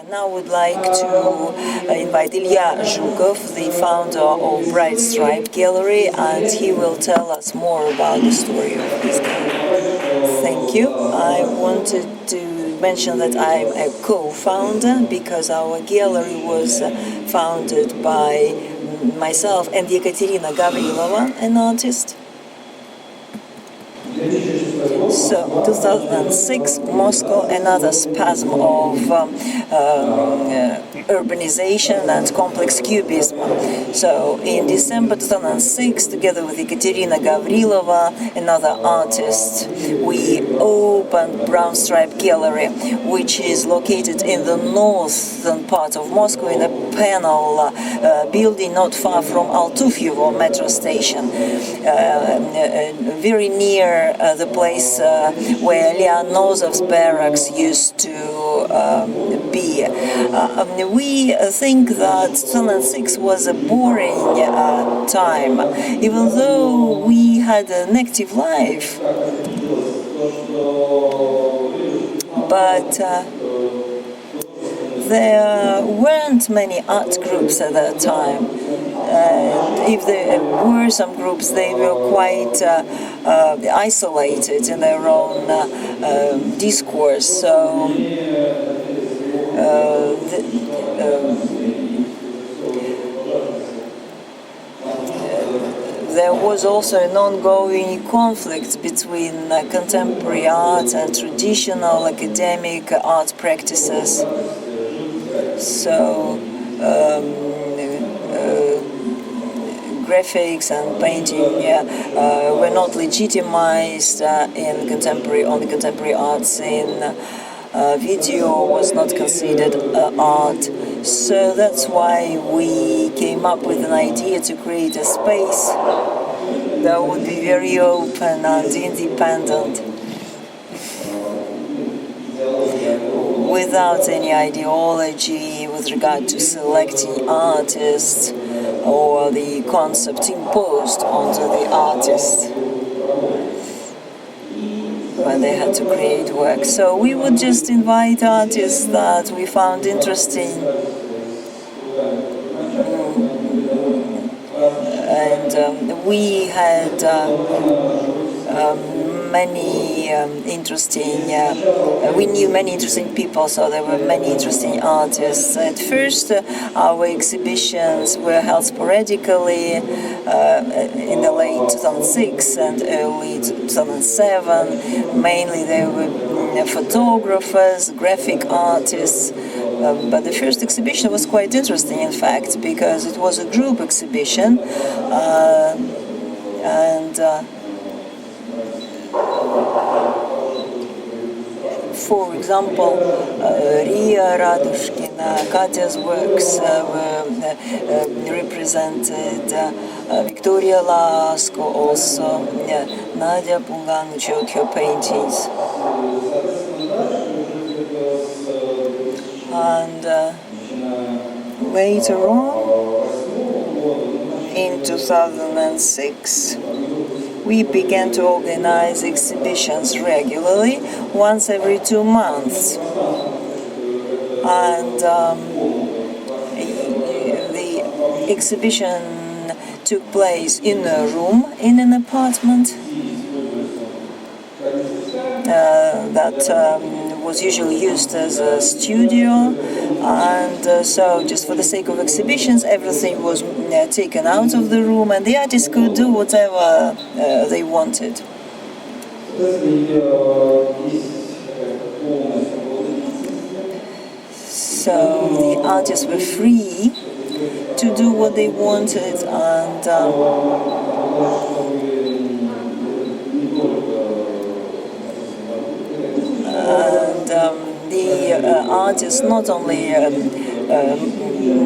Now I would like to invite Zhukov, the founder of Bright Stripe Gallery, and he will tell us more about the story of this gallery. Thank you. I wanted to mention that I'm a co-founder because our gallery was founded by myself and Ekaterina Gavrilova, an artist. So, 2006, Moscow, another spasm of urbanization and complex cubism. So, in December 2006, together with Ekaterina Gavrilova, another artist, we opened Brown Stripe Gallery, which is located in the northern part of Moscow in a panel building not far from Altufievskoye metro station, very near the place where Leonozov's barracks used to be. We think that 2006 was a boring time, even though we had an active life. But there weren't many art groups at that time. If there were some groups, they were quite isolated in their own discourse. So there was also an ongoing conflict between contemporary art and traditional academic art practices. So graphics and painting were not legitimized in the contemporary art scene. Video was not considered art. So that's why we came up with an idea to create a space that would be very open and independent, without any ideology with regard to selecting artists or the concept imposed onto the artist when they had to create work. So we would just invite artists that we found interesting, and we had many interesting, we knew many interesting people, so there were many interesting artists. At first, our exhibitions were held sporadically in the late 2006 and early 2007. Mainly there were photographers, graphic artists, but the first exhibition was quite interesting, in fact, because it was a group exhibition, and for example, Ria Radushkina, Katya's works were represented, Victoria Lasko also, Nadia Punganuchuk, her paintings. And later on, in 2006, we began to organize exhibitions regularly, once every 2 months. And the exhibition took place in a room in an apartment that was usually used as a studio, and so just for the sake of exhibitions, everything was taken out of the room, and the artists could do whatever they wanted. So the artists were free to do what they wanted, and the artists not only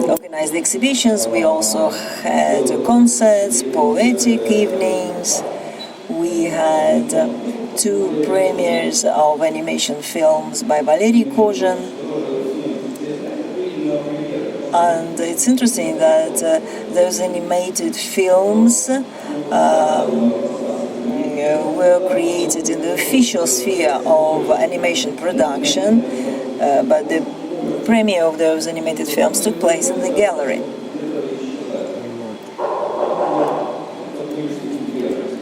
organized the exhibitions, we also had concerts, poetic evenings. We had 2 premieres of animation films by Valery Kozhin. And it's interesting that those animated films were created in the official sphere of animation production, but the premiere of those animated films took place in the gallery.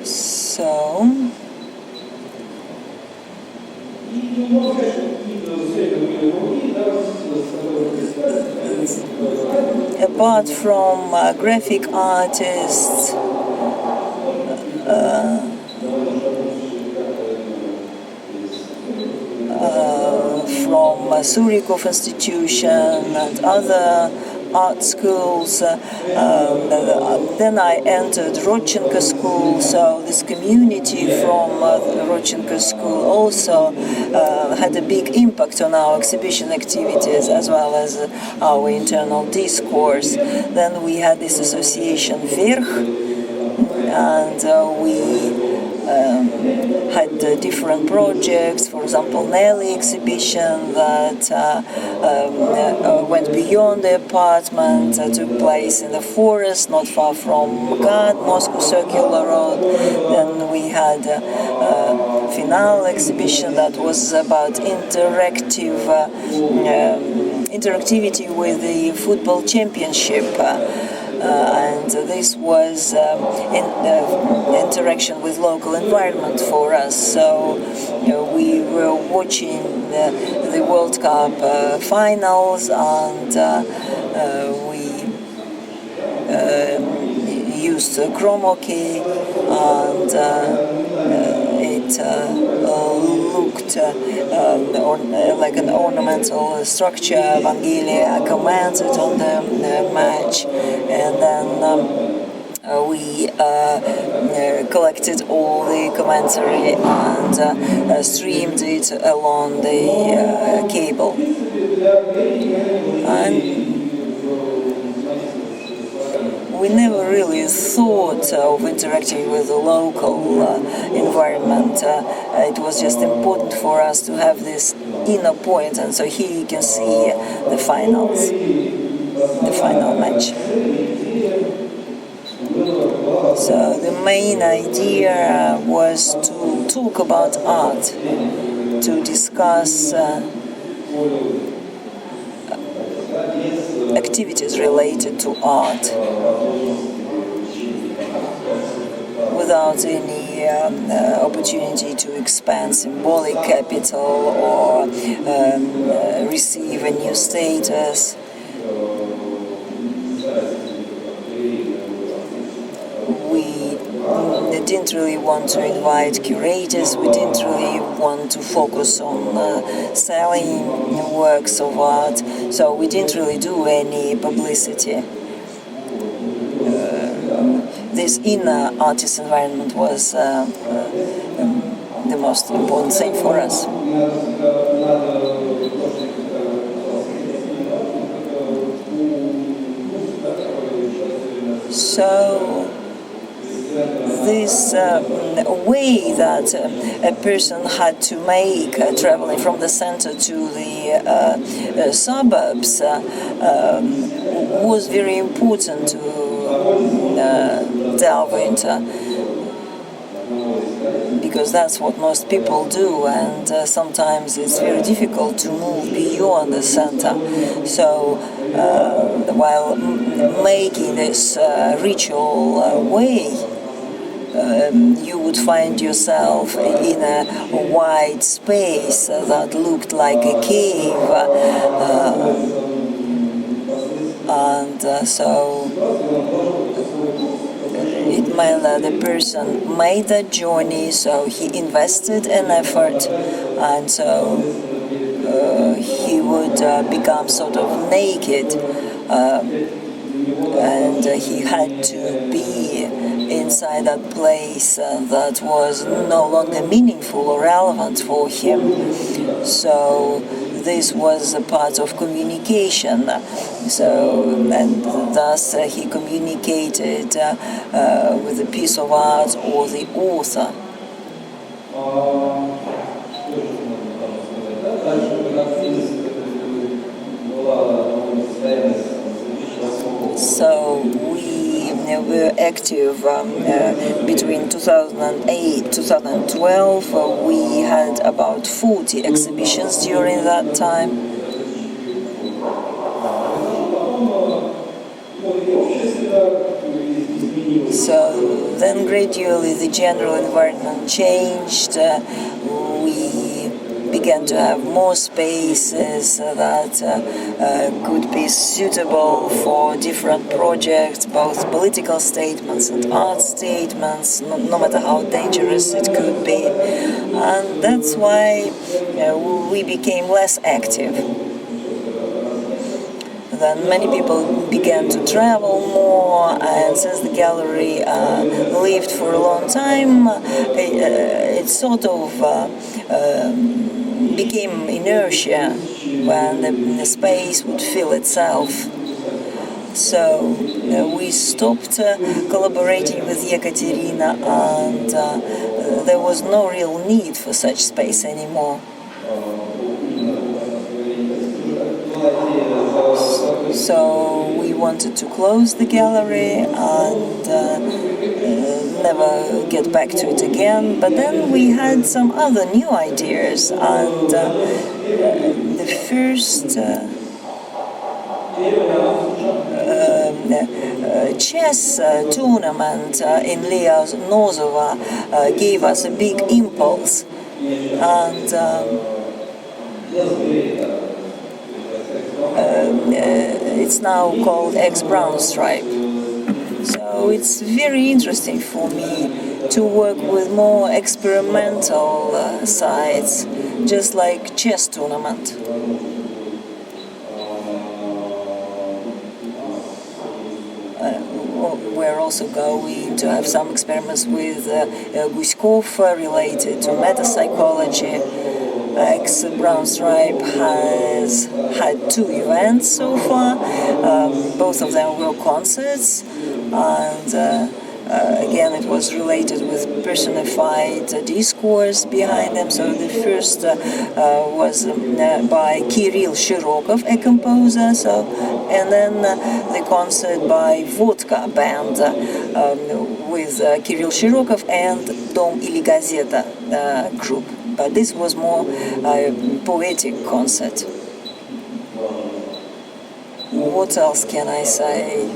So, apart from graphic artists, from Zhukov Institution and other art schools. Then I entered Rodchenko School, so this community from Rodchenko School also had a big impact on our exhibition activities as well as our internal discourse. Then we had this association Verch, and we had different projects, for example, Nelly exhibition that went beyond the apartment, took place in the forest not far from GAD, Moscow Circular Road. Then we had a finale exhibition that was about interactivity with the football championship. And this was interaction with local environment for us. So we were watching the World Cup finals, and we used chroma key, and it looked like an ornamental structure. Evangelia commented on the match, and then we collected all the commentary and streamed it along the cable. And we never really thought of interacting with the local environment. It was just important for us to have this inner point, and so here you can see the final match. So the main idea was to talk about art, to discuss activities related to art without any opportunity to expand symbolic capital or receive a new status. We didn't really want to invite curators, we didn't really want to focus on selling works of art, so we didn't really do any publicity. This inner artist environment was the most important thing for us. So this way that a person had to make traveling from the center to the suburbs was very important to delve into, because that's what most people do, and sometimes it's very difficult to move beyond the center. So while making this ritual way, you would find yourself in a wide space that looked like a cave, and so it meant that the person made that journey, so he invested an effort, and so he would become sort of naked, and he had to be inside that place that was no longer meaningful or relevant for him. So this was a part of communication. So, and thus he communicated with a piece of art or the author. So we were active between 2008 2012. We had about 40 exhibitions during that time. Then gradually the general environment changed. We began to have more spaces that could be suitable for different projects, both political statements and art statements, no matter how dangerous it could be. And that's why we became less active. Then many people began to travel more, and since the gallery lived for a long time, it sort of became inertia when the space would fill itself. So we stopped collaborating with Ekaterina, and there was no real need for such space anymore. So we wanted to close the gallery and never get back to it again. But then we had some other new ideas, and the first chess tournament in Liaznozovo gave us a big impulse, and it's now called X-Brown Stripe. So it's very interesting for me to work with more experimental sites, just like chess tournament. We're also going to have some experiments with Zhukov related to metapsychology. X-Brown Stripe has had 2 events so far. Both of them were concerts, and again it was related with personified discourse behind them. So the first was by Kirill Zhukov, a composer, and then the concert by Vodka Band with Kirill Zhukov and Dom ili Gazeta group. But this was more a poetic concert. What else can I say?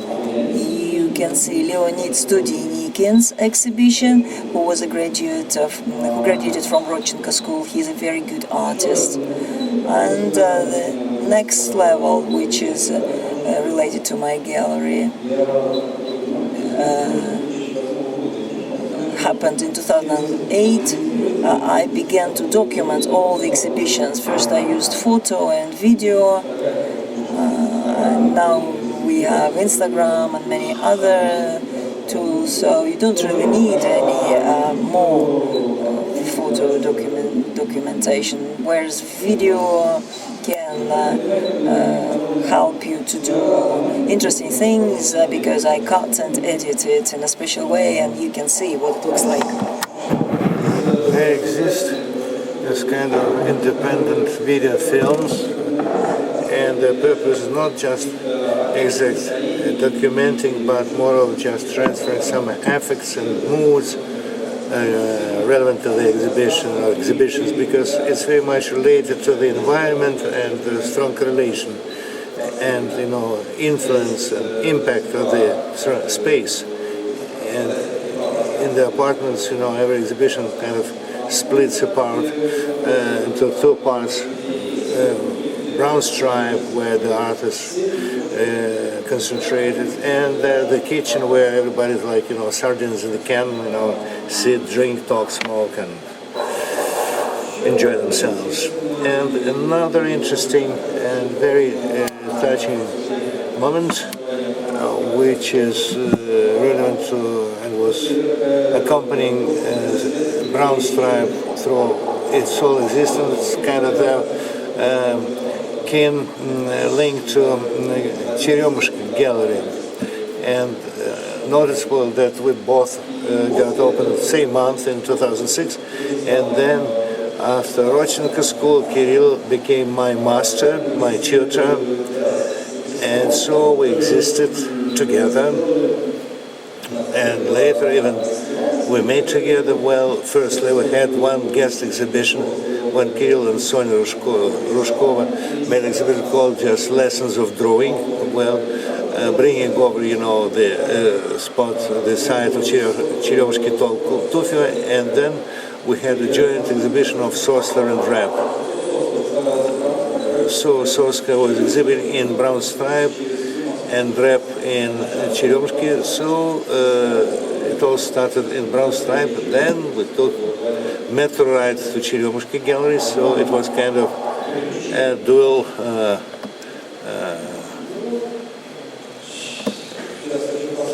You can see Leonid Studenikin's exhibition, who was a graduate who graduated from Rodchenko School. He's a very good artist. And the next level, which is related to my gallery, happened in 2008. I began to document all the exhibitions. First I used photo and video, and now we have Instagram and many other tools, so you don't really need any more photo documentation, whereas video can help you to do interesting things because I cut and edit it in a special way, and you can see what it looks like. They exist as kind of independent video films, and their purpose is not just exact documenting, but more of just transferring some affects and moods relevant to the exhibition or exhibitions, because it's very much related to the environment and the strong correlation and influence and impact of the space. And in the apartments, every exhibition kind of splits apart into 2 parts. Brown Stripe, where the art is concentrated, and the kitchen, where everybody's like sardines in the can, sit, drink, talk, smoke, and enjoy themselves. And another interesting and very touching moment, which is relevant to and was accompanying Brown Stripe through its whole existence, kind of came linked to Cheremушka gallery, and noticeable that we both got open the same month in 2006, and then after Rodchenko School, Kirill became my master, my tutor, and so we existed together, and later even we made together. Well, firstly we had one guest exhibition when Kirill and Sonia Rushkova made an exhibition called just Lessons of Drawing. Well, bringing over, the spot, the site of Cheremsky to Altufievskoye, and then we had a joint exhibition of Sosler and Rap. So Soska was exhibiting in Brown Stripe and Rap in Cheremsky. So it all started in Brown Stripe. Then we took metro ride to Cheremsky Gallery. So it was kind of a dual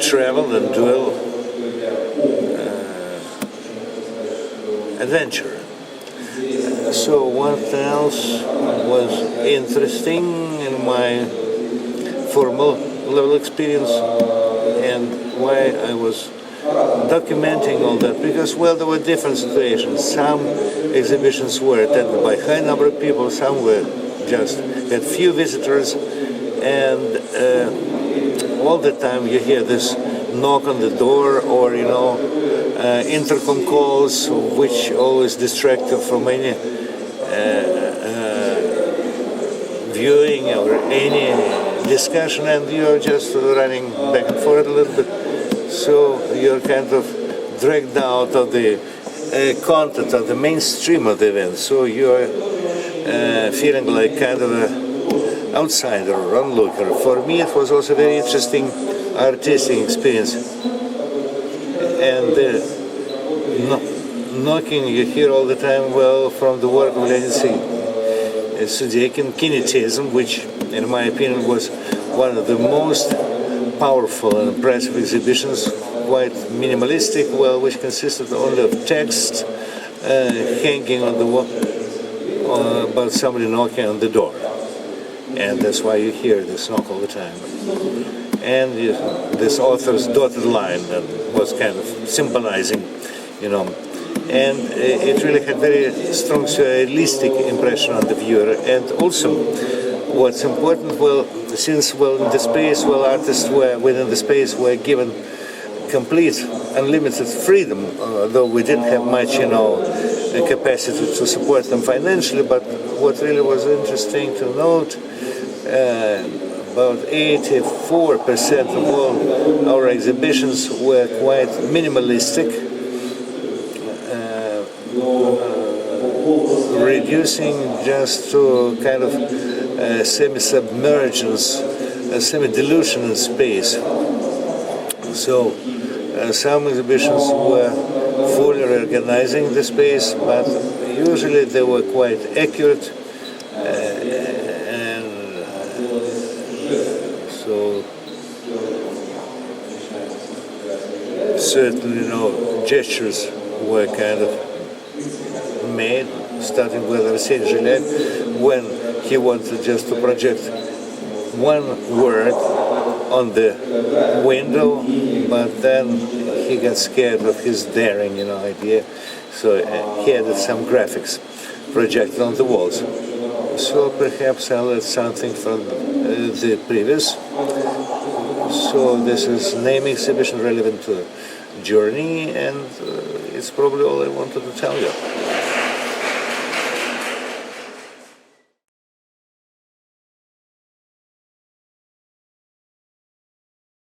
travel and dual adventure. So what else was interesting in my formal level experience, and why I was documenting all that? Because, well, there were different situations. Some exhibitions were attended by a high number of people, some were just had few visitors, and all the time you hear this knock on the door, or intercom calls, which always distract you from any viewing or any discussion, and you're just running back and forth a little bit. So you're kind of dragged out of the content of the mainstream of the event. So you're feeling like kind of an outsider or onlooker. For me, it was also very interesting artistic experience. And knocking you hear all the time, well, from the work of Leonid Sudekin, kinetism, which in my opinion was one of the most powerful and impressive exhibitions, quite minimalistic, well, which consisted only of text hanging on the wall about somebody knocking on the door. And that's why you hear this knock all the time. And this author's dotted line that was kind of symbolizing, and it really had very strong surrealistic impression on the viewer. And also, what's important, well, since, well, in the space, well, artists were within the space were given complete, unlimited freedom, though we didn't have much, capacity to support them financially. But what really was interesting to note, about 84% of all our exhibitions were quite minimalistic, reducing just to kind of semi-submergence, semi-dilution in space. So some exhibitions were fully organizing the space, but usually they were quite accurate, and so certain, gestures were kind of made, starting with Arseny Zhilyak, when he wanted just to project one word on the window, but then he got scared of his daring, idea, so he added some graphics projected on the walls. So perhaps I'll add something from the previous. So this is name exhibition relevant to journey, and it's probably all I wanted to tell you.